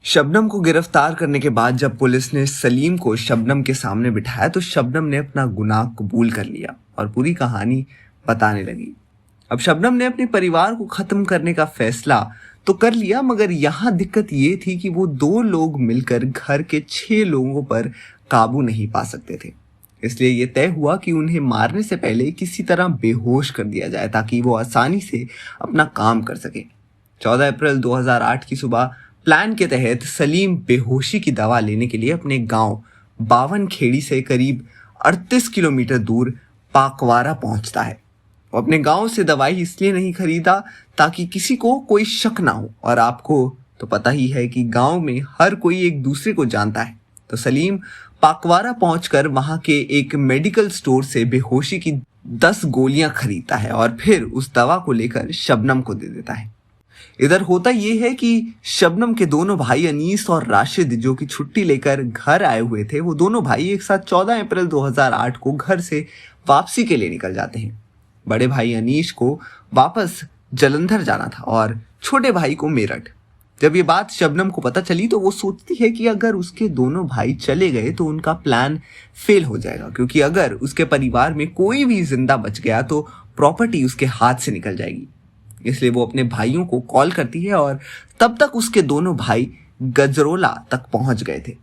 शबनम को गिरफ्तार करने के बाद जब पुलिस ने सलीम को शबनम के सामने बिठाया तो शबनम ने अपना गुनाह कबूल कर लिया और पूरी कहानी बताने लगी। अब शबनम ने अपने परिवार को खत्म करने का फैसला तो कर लिया, मगर यहाँ दिक्कत ये थी कि वो 2 लोग मिलकर घर के 6 लोगों पर काबू नहीं पा सकते थे। इसलिए ये तय हुआ कि उन्हें मारने से पहले किसी तरह बेहोश कर दिया जाए ताकि वो आसानी से अपना काम कर सके। 14 अप्रैल 2008 की सुबह प्लान के तहत सलीम बेहोशी की दवा लेने के लिए अपने गांव बावन खेड़ी से करीब 38 किलोमीटर दूर पाकवारा पहुंचता है। वो अपने गांव से दवाई इसलिए नहीं खरीदा ताकि किसी को कोई शक ना हो, और आपको तो पता ही है कि गांव में हर कोई एक दूसरे को जानता है। तो सलीम पाकवारा पहुंचकर वहां के एक मेडिकल स्टोर से बेहोशी की 10 गोलियां खरीदता है और फिर उस दवा को लेकर शबनम को दे देता है। इधर होता यह है कि शबनम के दोनों भाई अनीस और राशिद जो कि छुट्टी लेकर घर आए हुए थे, वो दोनों भाई एक साथ 14 अप्रैल 2008 को घर से वापसी के लिए निकल जाते हैं। बड़े भाई अनीश को वापस जलंधर जाना था और छोटे भाई को मेरठ। जब ये बात शबनम को पता चली तो वो सोचती है कि अगर उसके दोनों भाई चले गए तो उनका प्लान फेल हो जाएगा, क्योंकि अगर उसके परिवार में कोई भी जिंदा बच गया तो प्रॉपर्टी उसके हाथ से निकल जाएगी। इसलिए वो अपने भाइयों को कॉल करती है और तब तक उसके दोनों भाई गजरोला तक पहुंच गए थे।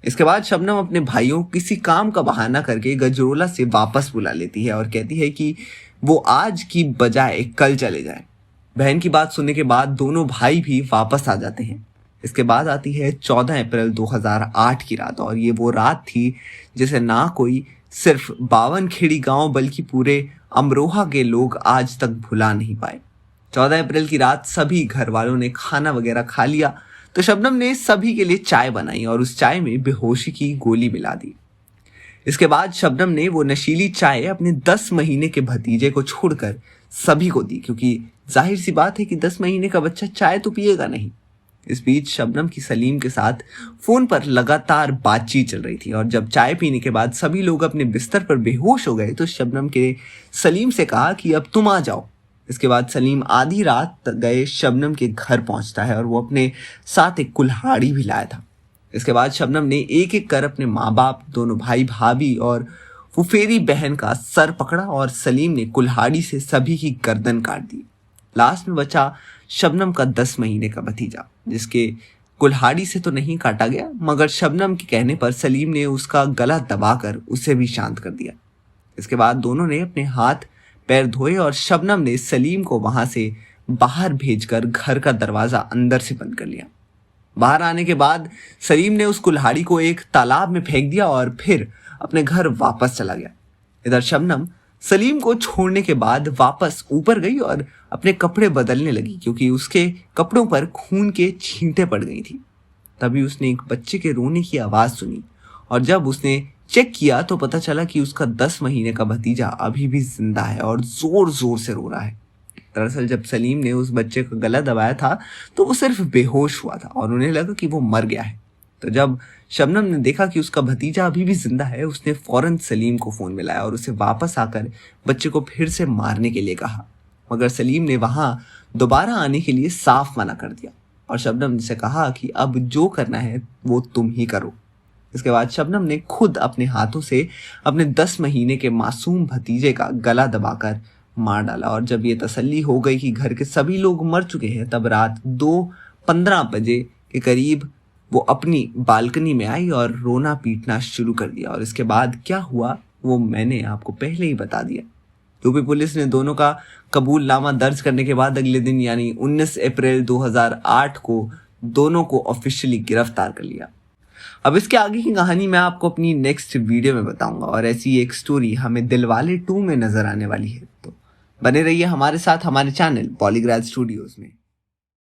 इसके बाद शबनम अपने भाइयों किसी काम का बहाना करके गजरोला से वापस बुला लेती है और कहती है कि वो आज की बजाय कल चले जाए। बहन की बात सुनने के बाद दोनों भाई भी वापस आ जाते हैं। इसके बाद आती है 14 अप्रैल 2008 की रात, और ये वो रात थी जिसे ना कोई सिर्फ बावन खेड़ी गांव बल्कि पूरे अमरोहा के लोग आज तक भुला नहीं पाए। 14 अप्रैल की रात सभी घर वालों ने खाना वगैरह खा लिया तो शबनम ने सभी के लिए चाय बनाई और उस चाय में बेहोशी की गोली मिला दी। इसके बाद शबनम ने वो नशीली चाय अपने 10 महीने के भतीजे को छोड़कर सभी को दी, क्योंकि जाहिर सी बात है कि 10 महीने का बच्चा चाय तो पिएगा नहीं। इस बीच शबनम की सलीम के साथ फोन पर लगातार बातचीत चल रही थी, और जब चाय पीने के बाद सभी लोग अपने बिस्तर पर बेहोश हो गए तो शबनम के सलीम से कहा कि अब तुम आ जाओ। इसके बाद सलीम आधी रात तक गए शबनम के घर पहुंचता है और वो अपने साथ एक कुल्हाड़ी भी लाया था। इसके बाद शबनम ने एक एक कर अपने माँ बाप, दोनों भाई भाभी और फुफेरी बहन का सर पकड़ा और सलीम ने कुल्हाड़ी से सभी की गर्दन काट दी। लास्ट में बचा शबनम का 10 महीने का भतीजा, जिसके कुल्हाड़ी से तो नहीं काटा गया, मगर शबनम के कहने पर सलीम ने उसका गला दबाकर उसे भी शांत कर दिया। इसके बाद दोनों ने अपने हाथ पैर धोए और शबनम ने सलीम को वहां से बाहर भेजकर घर का दरवाजा अंदर से बंद कर लिया। बाहर आने के बाद सलीम ने उस कुल्हाड़ी को एक तालाब में फेंक दिया और फिर अपने घर वापस चला गया। इधर शबनम सलीम को छोड़ने के बाद वापस ऊपर गई और अपने कपड़े बदलने लगी, क्योंकि उसके कपड़ों पर खून के छींटे पड़ गई थी। तभी उसने एक बच्चे के रोने की आवाज सुनी और जब उसने चेक किया तो पता चला कि उसका 10 महीने का भतीजा अभी भी जिंदा है और जोर जोर से रो रहा है। दरअसल जब सलीम ने उस बच्चे का गला दबाया था तो वो सिर्फ बेहोश हुआ था और उन्हें लगा कि वो मर गया है। तो जब शबनम ने देखा कि उसका भतीजा अभी भी जिंदा है, उसने फौरन सलीम को फोन मिलाया और उसे वापस आकर बच्चे को फिर से मारने के लिए कहा, मगर सलीम ने वहां दोबारा आने के लिए साफ मना कर दिया और शबनम से कहा कि अब जो करना है वो तुम ही करो। इसके बाद शबनम ने खुद अपने हाथों से अपने 10 महीने के मासूम भतीजे का गला दबाकर मार डाला, और जब ये तसल्ली हो गई कि घर के सभी लोग मर चुके हैं तब रात 2:15 बजे के करीब वो अपनी बालकनी में आई और रोना पीटना शुरू कर दिया। और इसके बाद क्या हुआ वो मैंने आपको पहले ही बता दिया। यूपी पुलिस ने दोनों का कबूलनामा दर्ज करने के बाद अगले दिन यानी 19 अप्रैल 2008 को दोनों को ऑफिशियली गिरफ्तार कर लिया। अब इसके आगे की कहानी मैं आपको अपनी नेक्स्ट वीडियो में बताऊंगा, और ऐसी एक स्टोरी हमें दिलवाले 2 में नजर आने वाली है। तो बने रहिए हमारे साथ हमारे चैनल पॉलीग्राज स्टूडियोज में।